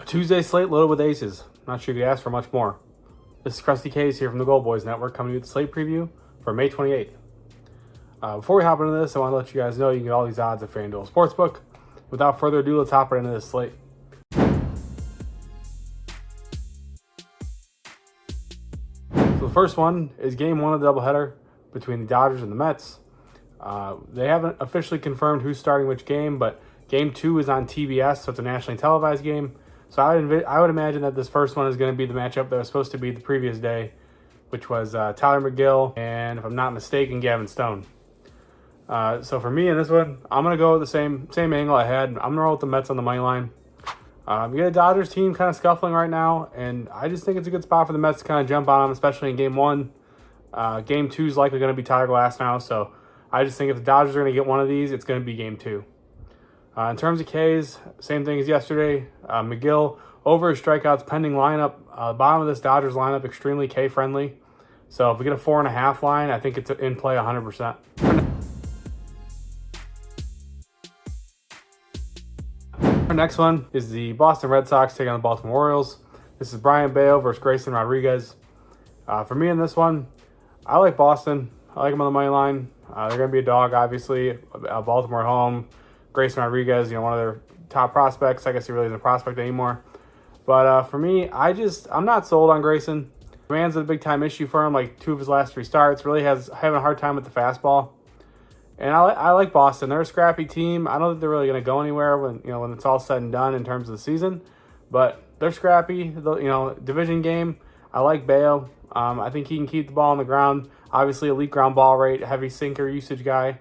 A Tuesday slate loaded with aces. Not sure you could ask for much more. This is Krusty Case here from the Gold Boys Network coming to you with the slate preview for May 28th. Before we hop into this, I want to let you guys know you can get all these odds at FanDuel Sportsbook. Without further ado, let's hop right into this slate. So the first one is Game 1 of the doubleheader between the Dodgers and the Mets. They haven't officially confirmed who's starting which game, but Game 2 is on TBS, so it's a nationally televised game. So I would imagine that this first one is going to be the matchup that was supposed to be the previous day, which was Tyler McGill and, if I'm not mistaken, Gavin Stone. So for me in this one, I'm going to go with the same angle I had. I'm going to roll with the Mets on the money line. You get a Dodgers team kind of scuffling right now, and I just think it's a good spot for the Mets to kind of jump on them, especially in Game 1. Game 2 is likely going to be Tyler Glass now, so I just think if the Dodgers are going to get one of these, it's going to be Game 2. In terms of Ks, same thing as yesterday. McGill, over his strikeouts pending lineup. Bottom of this Dodgers lineup, extremely K-friendly. So if we get a 4.5 line, I think it's in play 100%. Our next one is the Boston Red Sox taking on the Baltimore Orioles. This is Brian Bayo versus Grayson Rodriguez. For me in this one, I like Boston. I like them on the money line. They're going to be a dog, obviously. Baltimore at home. Grayson Rodriguez, one of their top prospects. I guess he really isn't a prospect anymore. But for me, I'm not sold on Grayson. Command's a big-time issue for him, like 2 of his last 3 starts. Really having a hard time with the fastball. And I like Boston. They're a scrappy team. I don't think they're really going to go anywhere when it's all said and done in terms of the season. But they're scrappy. Division game. I like Bayo. I think he can keep the ball on the ground. Obviously, elite ground ball rate, heavy sinker usage guy.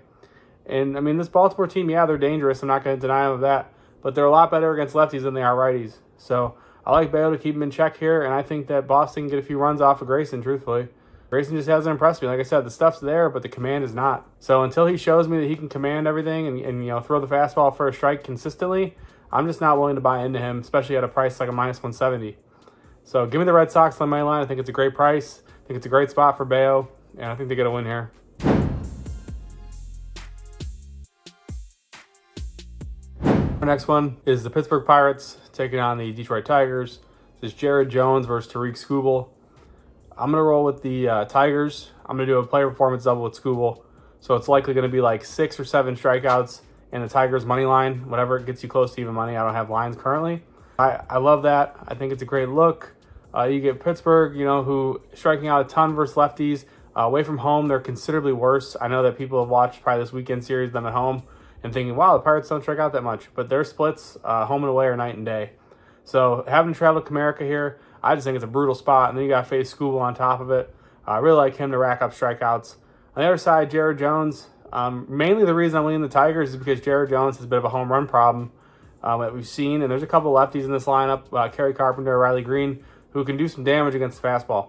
And, this Baltimore team, yeah, they're dangerous. I'm not going to deny them of that. But they're a lot better against lefties than they are righties. So I like Bayo to keep him in check here. And I think that Boston can get a few runs off of Grayson, truthfully. Grayson just hasn't impressed me. Like I said, the stuff's there, but the command is not. So until he shows me that he can command everything and throw the fastball for a strike consistently, I'm just not willing to buy into him, especially at a price like a minus 170. So give me the Red Sox on my line. I think it's a great price. I think it's a great spot for Bayo, and I think they get a win here. Our next one is the Pittsburgh Pirates taking on the Detroit Tigers. This is Jared Jones versus Tariq Skubal. I'm going to roll with the Tigers. I'm going to do a player performance double with Skubal. So it's likely going to be like 6 or 7 strikeouts in the Tigers' money line, whatever gets you close to even money. I don't have lines currently. I love that. I think it's a great look. You get Pittsburgh, who striking out a ton versus lefties. Away from home, they're considerably worse. I know that people have watched probably this weekend series them at home and thinking, wow, the Pirates don't strike out that much. But their splits, home and away, are night and day. So having to travel to Comerica here, I just think it's a brutal spot. And then you got to face Skubal on top of it. I really like him to rack up strikeouts. On the other side, Jared Jones. Mainly the reason I'm leaning the Tigers is because Jared Jones has a bit of a home run problem that we've seen. And there's a couple lefties in this lineup, Kerry Carpenter, Riley Green, who can do some damage against the fastball.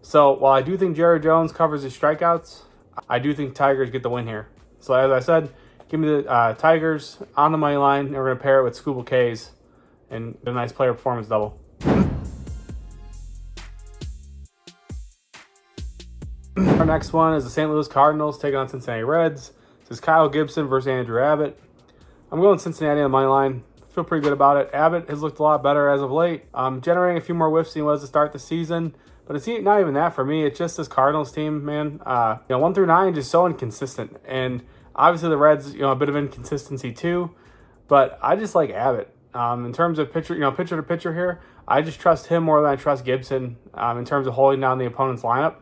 So while I do think Jared Jones covers his strikeouts, I do think Tigers get the win here. So as I said, give me the Tigers on the money line, and we're going to pair it with Skubal K's and a nice player performance double. Our next one is the St. Louis Cardinals taking on Cincinnati Reds. This is Kyle Gibson versus Andrew Abbott. I'm going Cincinnati on the money line. Feel pretty good about it. Abbott has looked a lot better as of late. Generating a few more whiffs than he was to start the season. But it's not even that for me. It's just this Cardinals team, man. 1 through 9 just so inconsistent. And obviously the Reds, a bit of inconsistency too. But I just like Abbott. In terms of pitcher to pitcher here, I just trust him more than I trust Gibson in terms of holding down the opponent's lineup.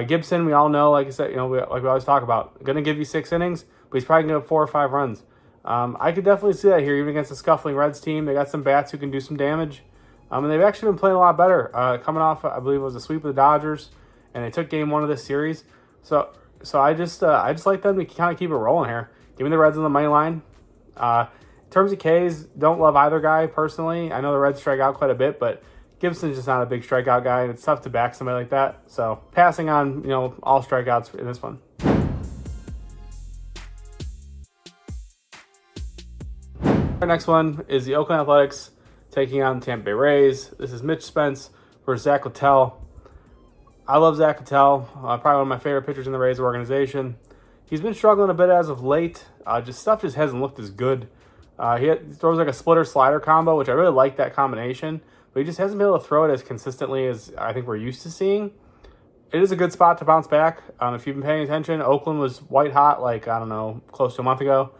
Gibson, we all know, like I said, like we always talk about, going to give you 6 innings, but he's probably going to have 4 or 5 runs. I could definitely see that here, even against a scuffling Reds team. They got some bats who can do some damage. And they've actually been playing a lot better. Coming off, I believe it was a sweep of the Dodgers, and they took Game 1 of this series. So I just like them to kind of keep it rolling here. Give me the Reds on the money line. In terms of Ks, don't love either guy personally. I know the Reds strike out quite a bit, but Gibson's just not a big strikeout guy, and it's tough to back somebody like that. So passing on, all strikeouts in this one. Our next one is the Oakland Athletics taking on the Tampa Bay Rays. This is Mitch Spence versus Zach Littell. I love Zach Littell, probably one of my favorite pitchers in the Rays organization. He's been struggling a bit as of late. Stuff just hasn't looked as good. He throws like a splitter slider combo, which I really like that combination, but he just hasn't been able to throw it as consistently as I think we're used to seeing. It is a good spot to bounce back. If you've been paying attention, Oakland was white hot, like, I don't know, close to a month ago.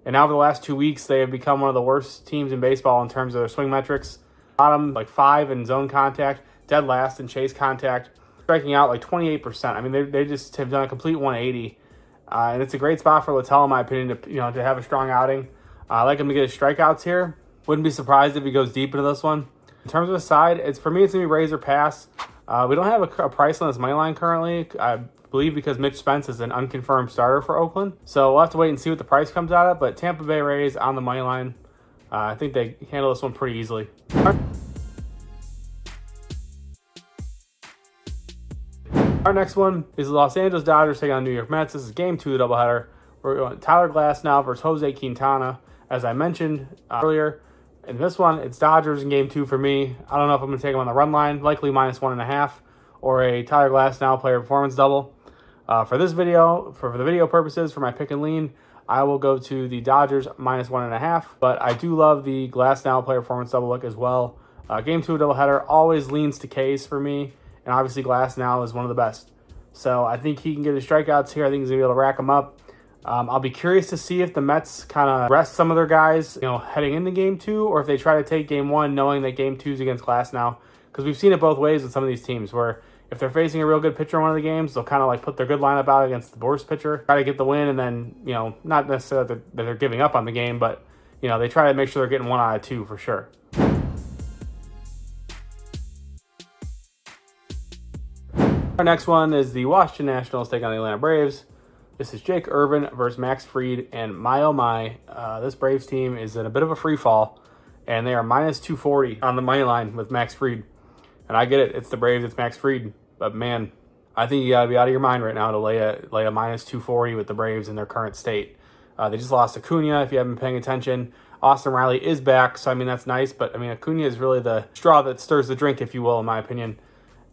And now over the last 2 weeks, they have become one of the worst teams in baseball in terms of their swing metrics. Bottom, like 5 in zone contact, dead last in chase contact, striking out like 28%. I mean, they just have done a complete 180. And it's a great spot for Littell, in my opinion, to have a strong outing. I like him to get his strikeouts here. Wouldn't be surprised if he goes deep into this one. In terms of the side, for me, it's going to be raise or pass. We don't have a price on this money line currently, I believe, because Mitch Spence is an unconfirmed starter for Oakland. So we'll have to wait and see what the price comes out of. But Tampa Bay Rays on the money line. I think they handle this one pretty easily. Our next one is the Los Angeles Dodgers taking on New York Mets. This is game 2 of the doubleheader. We're going Tyler Glasnow versus Jose Quintana. As I mentioned earlier, in this one, it's Dodgers in game 2 for me. I don't know if I'm going to take them on the run line, likely -1.5, or a Tyler Glasnow player performance double. For this video, for the video purposes, for my pick and lean, I will go to the Dodgers -1.5, but I do love the Glasnow player performance double look as well. Game 2 doubleheader always leans to K's for me, and obviously Glasnow is one of the best. So I think he can get his strikeouts here. I think he's going to be able to rack them up. I'll be curious to see if the Mets kind of rest some of their guys, heading into game 2, or if they try to take game 1 knowing that game 2 is against Glasnow. Because we've seen it both ways with some of these teams, where if they're facing a real good pitcher in one of the games, they'll kind of like put their good lineup out against the worst pitcher, try to get the win, and then, not necessarily that they're giving up on the game, but, they try to make sure they're getting 1 out of 2 for sure. Our next one is the Washington Nationals taking on the Atlanta Braves. This is Jake Irvin versus Max Fried, and my oh my, this Braves team is in a bit of a free fall, and they are -240 on the money line with Max Fried. And I get it, it's the Braves, it's Max Fried, but man, I think you gotta be out of your mind right now to lay a -240 with the Braves in their current state. They just lost Acuna, if you haven't been paying attention. Austin Riley is back, so I mean that's nice, but I mean Acuna is really the straw that stirs the drink, if you will, in my opinion.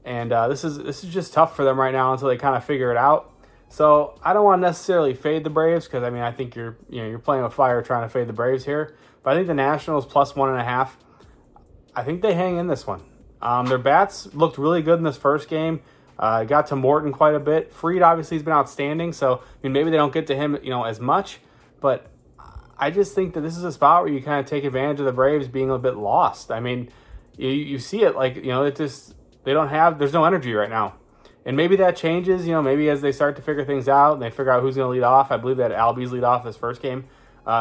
And this is just tough for them right now until they kind of figure it out. So I don't want to necessarily fade the Braves, because I mean I think you're playing with fire trying to fade the Braves here. But I think the Nationals +1.5. I think they hang in this one. Their bats looked really good in this first game. Got to Morton quite a bit. Fried obviously has been outstanding, so I mean maybe they don't get to him as much. But I just think that this is a spot where you kind of take advantage of the Braves being a bit lost. I mean you see it it just there's no energy right now. And maybe that changes, maybe as they start to figure things out and they figure out who's going to lead off. I believe that Albies lead off this first game.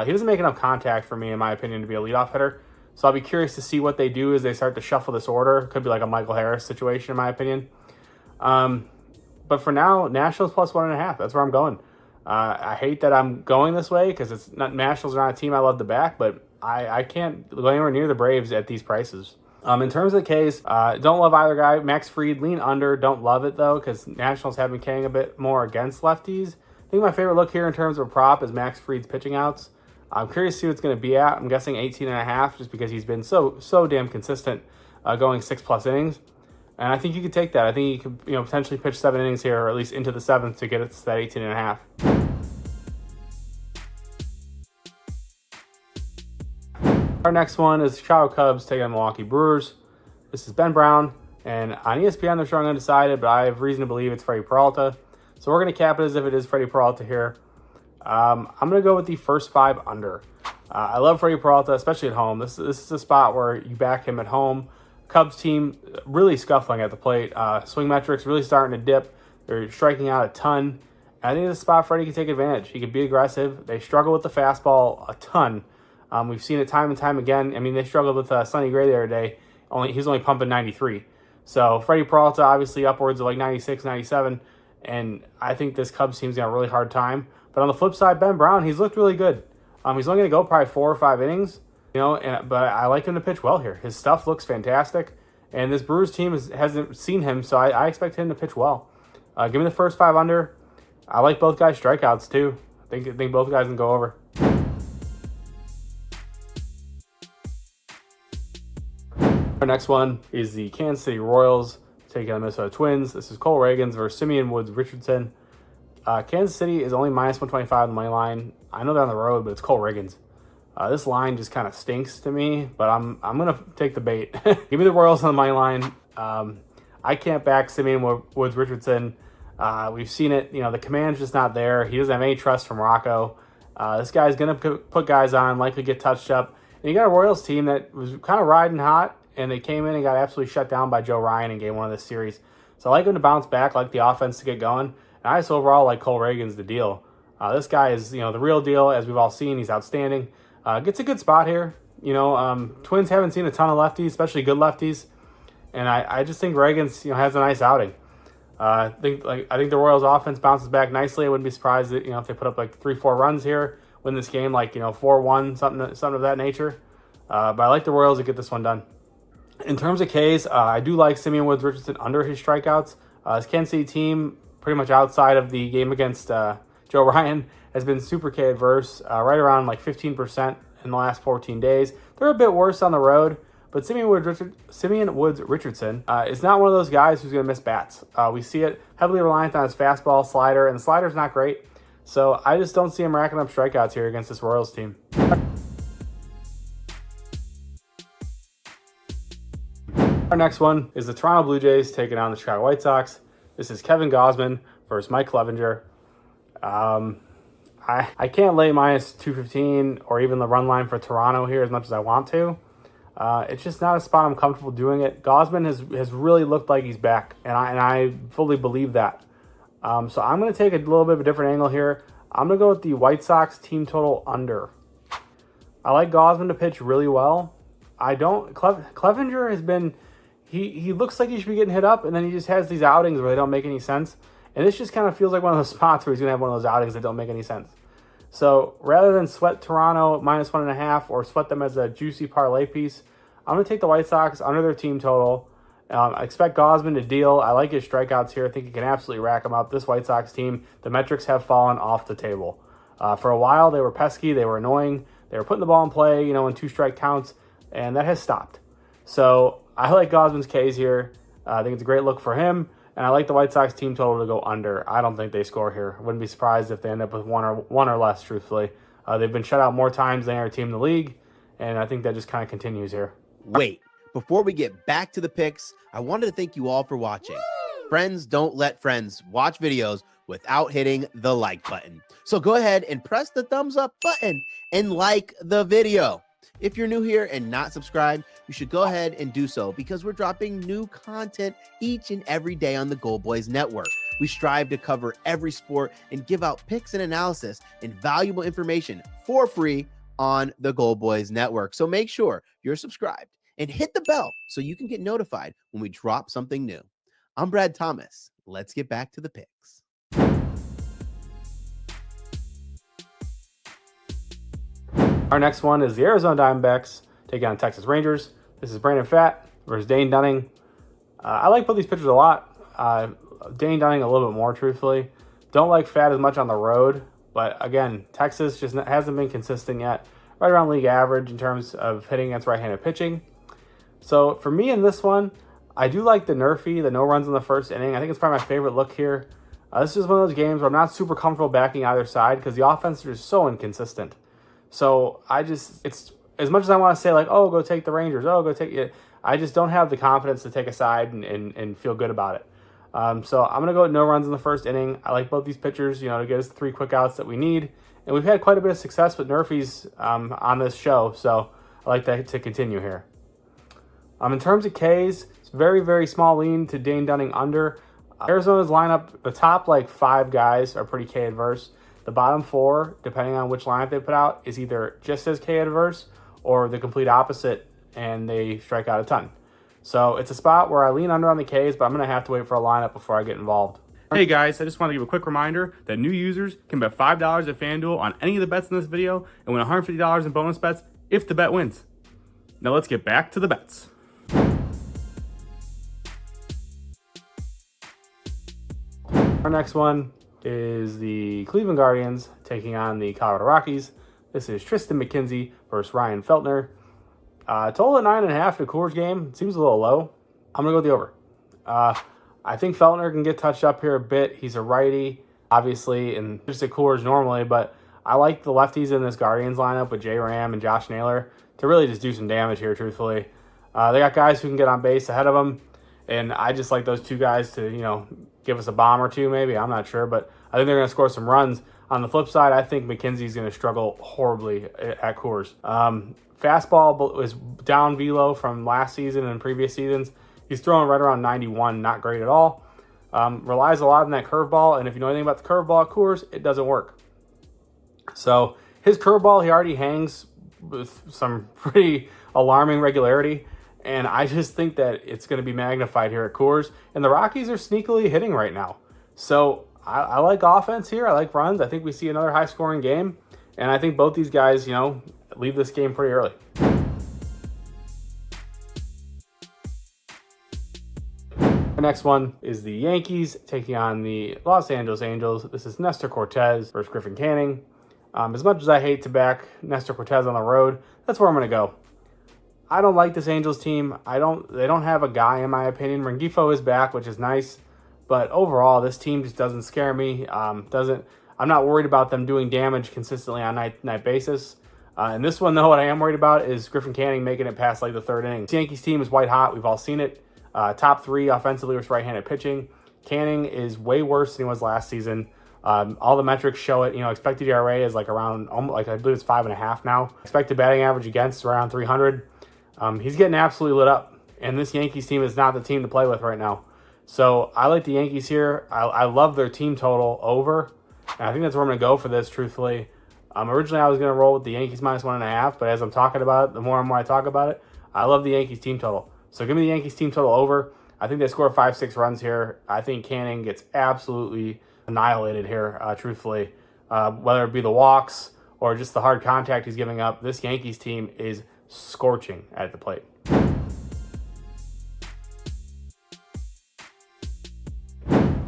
He doesn't make enough contact for me, in my opinion, to be a leadoff hitter. So I'll be curious to see what they do as they start to shuffle this order. Could be like a Michael Harris situation, in my opinion. But for now, Nationals +1.5. That's where I'm going. I hate that I'm going this way, because Nationals are not a team I love to back, but I can't go anywhere near the Braves at these prices. In terms of the Ks, don't love either guy. Max Fried, lean under. Don't love it, though, because Nationals have been carrying a bit more against lefties. I think my favorite look here in terms of a prop is Max Fried's pitching outs. I'm curious to see what it's going to be at. I'm guessing 18.5, just because he's been so damn consistent, going 6+ innings. And I think you could take that. I think you could potentially pitch 7 innings here, or at least into the 7th, to get it to that 18.5. Our next one is Chicago Cubs taking on Milwaukee Brewers. This is Ben Brown, and on ESPN they're showing undecided, but I have reason to believe it's Freddie Peralta. So we're going to cap it as if it is Freddie Peralta here. I'm going to go with the first 5 under. I love Freddie Peralta, especially at home. This is a spot where you back him at home. Cubs team really scuffling at the plate. Swing metrics really starting to dip. They're striking out a ton. I think this is a spot Freddie can take advantage. He can be aggressive. They struggle with the fastball a ton. We've seen it time and time again. I mean, they struggled with Sonny Gray the other day. He's only pumping 93. So Freddie Peralta obviously upwards of like 96, 97. And I think this Cubs team's got a really hard time. But on the flip side, Ben Brown, he's looked really good. He's only going to go probably 4 or 5 innings. But I like him to pitch well here. His stuff looks fantastic. And this Brewers team hasn't seen him, so I expect him to pitch well. Give me the first 5 under. I like both guys' strikeouts too. I think both guys can go over. Our next one is the Kansas City Royals taking on the Minnesota Twins. This is Cole Reagans versus Simeon Woods Richardson. Kansas City is only -125 on the money line. I know they're on the road, but it's Cole Reagans. This line just kind of stinks to me, but I'm gonna take the bait. Give me the Royals on the money line. I can't back Simeon Woods Richardson. We've seen it. The command's just not there. He doesn't have any trust from Rocco. This guy's gonna put guys on, likely get touched up. And you got a Royals team that was kind of riding hot, and they came in and got absolutely shut down by Joe Ryan in Game 1 of this series. So I like him to bounce back, I like the offense to get going. And I just overall like Cole Reagan's the deal. This guy is, the real deal, as we've all seen. He's outstanding. Gets a good spot here. Twins haven't seen a ton of lefties, especially good lefties. And I just think Reagan's, has a nice outing. I think the Royals offense bounces back nicely. I wouldn't be surprised that, if they put up like 3-4 runs here, win this game like 4-1, something of that nature. But I like the Royals to get this one done. In terms of Ks, I do like Simeon Woods Richardson under his strikeouts. His Kansas City team, pretty much outside of the game against Joe Ryan, has been super K adverse, right around like 15% in the last 14 days. They're a bit worse on the road, but Simeon Woods Richardson is not one of those guys who's going to miss bats. We see it heavily reliant on his fastball, slider, and the slider's not great. So I just don't see him racking up strikeouts here against this Royals team. Our next one is the Toronto Blue Jays taking on the Chicago White Sox. This is Kevin Gausman versus Mike Clevinger. I can't lay minus 215 or even the run line for Toronto here as much as I want to. It's just not a spot I'm comfortable doing it. Gausman has really looked like he's back, and I fully believe that. So I'm going to take a little bit of a different angle here. I'm going to go with the White Sox team total under. I like Gausman to pitch really well. Clevinger has been... He looks like he should be getting hit up, and then he just has these outings where they don't make any sense. And this just kind of feels like one of those spots where he's going to have one of those outings that don't make any sense. So rather than sweat Toronto minus 1.5 or sweat them as a juicy parlay piece, I'm going to take the White Sox under their team total. I expect Gausman to deal. I like his strikeouts here. I think he can absolutely rack them up. This White Sox team, the metrics have fallen off the table. For a while, they were pesky. They were annoying. They were putting the ball in play, in 2-strike counts, and that has stopped. So I like Gausman's Ks here. I think it's a great look for him, and I like the White Sox team total to go under. I don't think they score here. I wouldn't be surprised if they end up with one or less, truthfully. They've been shut out more times than any team in the league, and I think that just kind of continues here. Wait, before we get back to the picks, I wanted to thank you all for watching. Friends don't let friends watch videos without hitting the like button. So go ahead and press the thumbs up button and like the video. If you're new here and not subscribed, you should go ahead and do so because we're dropping new content each and every day on the Gold Boys Network. We strive to cover every sport and give out picks and analysis and valuable information for free on the Gold Boys Network. So make sure you're subscribed and hit the bell so you can get notified when we drop something new. I'm Brad Thomas. Let's get back to the picks. Our next one is the Arizona Diamondbacks taking on Texas Rangers. This is Brandon Pfaadt versus Dane Dunning. I like both these pitchers a lot. Dane Dunning a little bit more, truthfully. Don't like Pfaadt as much on the road, but again, Texas just hasn't been consistent yet. Right around league average in terms of hitting against right-handed pitching. So for me in this one, I do like the Nerfy, the no runs in the first inning. I think it's probably my favorite look here. This is one of those games where I'm not super comfortable backing either side because the offense is just so inconsistent. So it's as much as I want to say like, oh, go take the Rangers, oh, go take it. I just don't have the confidence to take a side and feel good about it. So I'm going to go with no runs in the first inning. I like both these pitchers, to get us the 3 quick outs that we need. And we've had quite a bit of success with Nerfies on this show. So I like that to continue here. In terms of Ks, it's very, very small lean to Dane Dunning under. Arizona's lineup, the top 5 guys are pretty K adverse. The bottom 4, depending on which lineup they put out, is either just as K adverse or the complete opposite, and they strike out a ton. So it's a spot where I lean under on the Ks, but I'm going to have to wait for a lineup before I get involved. Hey guys, I just want to give a quick reminder that new users can bet $5 at FanDuel on any of the bets in this video and win $150 in bonus bets if the bet wins. Now let's get back to the bets. Our next one is the Cleveland Guardians taking on the Colorado Rockies. This is Tristan McKenzie versus Ryan Feltner. Total at 9.5 to Coors game. It seems a little low. I'm going to go with the over. I think Feltner can get touched up here a bit. He's a righty, obviously, and just at Coors normally, but I like the lefties in this Guardians lineup with J Ram and Josh Naylor to really just do some damage here, truthfully. They got guys who can get on base ahead of them, and I just like those two guys to, give us a bomb or two maybe. I'm not sure, but I think they're going to score some runs. On the flip side, I think McKenzie's going to struggle horribly at Coors. Fastball is down velo from last season and previous seasons. He's throwing right around 91, not great at all. Relies a lot on that curveball, and if you know anything about the curveball at Coors, it doesn't work. So his curveball, he already hangs with some pretty alarming regularity, and I just think that it's going to be magnified here at Coors. And the Rockies are sneakily hitting right now. So I like offense here. I like runs. I think we see another high-scoring game, and I think both these guys, leave this game pretty early. The next one is the Yankees taking on the Los Angeles Angels. This is Nestor Cortez versus Griffin Canning. As much as I hate to back Nestor Cortez on the road, that's where I'm going to go. I don't like this Angels team. They don't have a guy, in my opinion. Rengifo is back, which is nice, but overall, this team just doesn't scare me. I'm not worried about them doing damage consistently on night basis. And this one, though, what I am worried about is Griffin Canning making it past like the third inning. This Yankees team is white hot. We've all seen it. Top 3 offensively with right-handed pitching. Canning is way worse than he was last season. All the metrics show it. Expected ERA is like around, I believe it's 5.5 now. Expected batting average against is around 300. He's getting absolutely lit up, and this Yankees team is not the team to play with right now. So I like the Yankees here. I love their team total over, and I think that's where I'm going to go for this, truthfully. Originally, I was going to roll with the Yankees minus 1.5, but as I'm talking about it, the more and more I talk about it, I love the Yankees team total. So give me the Yankees team total over. I think they score 5-6 runs here. I think Canning gets absolutely annihilated here, truthfully. Whether it be the walks or just the hard contact he's giving up, this Yankees team is scorching at the plate.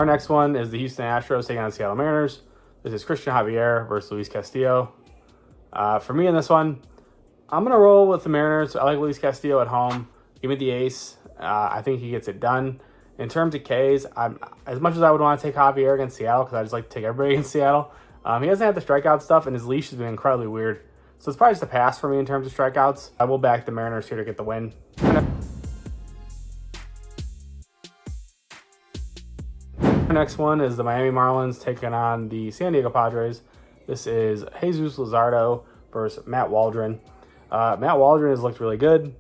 Our next one is the Houston Astros taking on the Seattle Mariners. This is Christian Javier versus Luis Castillo. For me in this one, I'm going to roll with the Mariners. I like Luis Castillo at home. Give me the ace. I think he gets it done. In terms of Ks, as much as I would want to take Javier against Seattle, because I just like to take everybody against Seattle, he doesn't have the strikeout stuff, and his leash has been incredibly weird. So it's probably just a pass for me in terms of strikeouts. I will back the Mariners here to get the win. Our next one is the Miami Marlins taking on the San Diego Padres. This is Jesus Luzardo versus Matt Waldron. Matt Waldron has looked really good,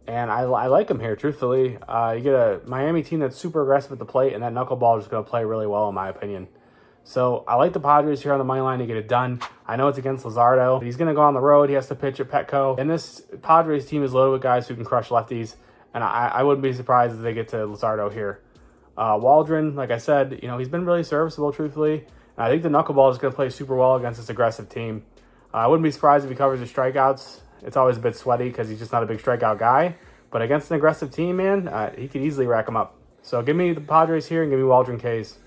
and I like him here, truthfully. You get a Miami team that's super aggressive at the plate, and that knuckleball is going to play really well, in my opinion. So I like the Padres here on the money line to get it done. I know it's against Luzardo, but he's going to go on the road. He has to pitch at Petco. And this Padres team is loaded with guys who can crush lefties, and I wouldn't be surprised if they get to Luzardo here. Waldron, like I said, he's been really serviceable, truthfully. And I think the knuckleball is going to play super well against this aggressive team. I wouldn't be surprised if he covers his strikeouts. It's always a bit sweaty because he's just not a big strikeout guy. But against an aggressive team, man, he could easily rack them up. So give me the Padres here and give me Waldron Ks.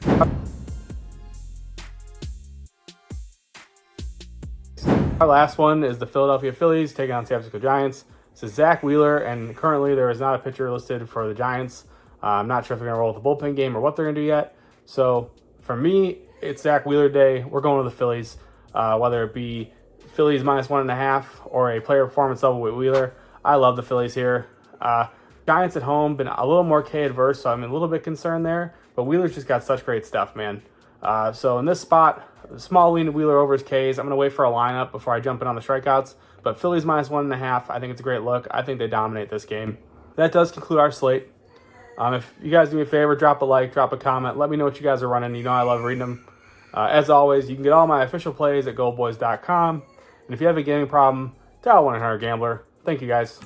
Our last one is the Philadelphia Phillies taking on San Francisco Giants. This is Zach Wheeler, and currently there is not a pitcher listed for the Giants. I'm not sure if they're going to roll with the bullpen game or what they're going to do yet. So for me, it's Zach Wheeler day. We're going with the Phillies, whether it be Phillies minus 1.5 or a player performance level with Wheeler. I love the Phillies here. Giants at home, been a little more K adverse, so I'm a little bit concerned there. But Wheeler's just got such great stuff, man. So in this spot, small lean to Wheeler over his Ks. I'm going to wait for a lineup before I jump in on the strikeouts. But Phillies minus 1.5, I think it's a great look. I think they dominate this game. That does conclude our slate. If you guys do me a favor, drop a like, drop a comment. Let me know what you guys are running. I love reading them. As always, you can get all my official plays at goldboys.com. And if you have a gaming problem, dial 1-800-GAMBLER. Thank you, guys.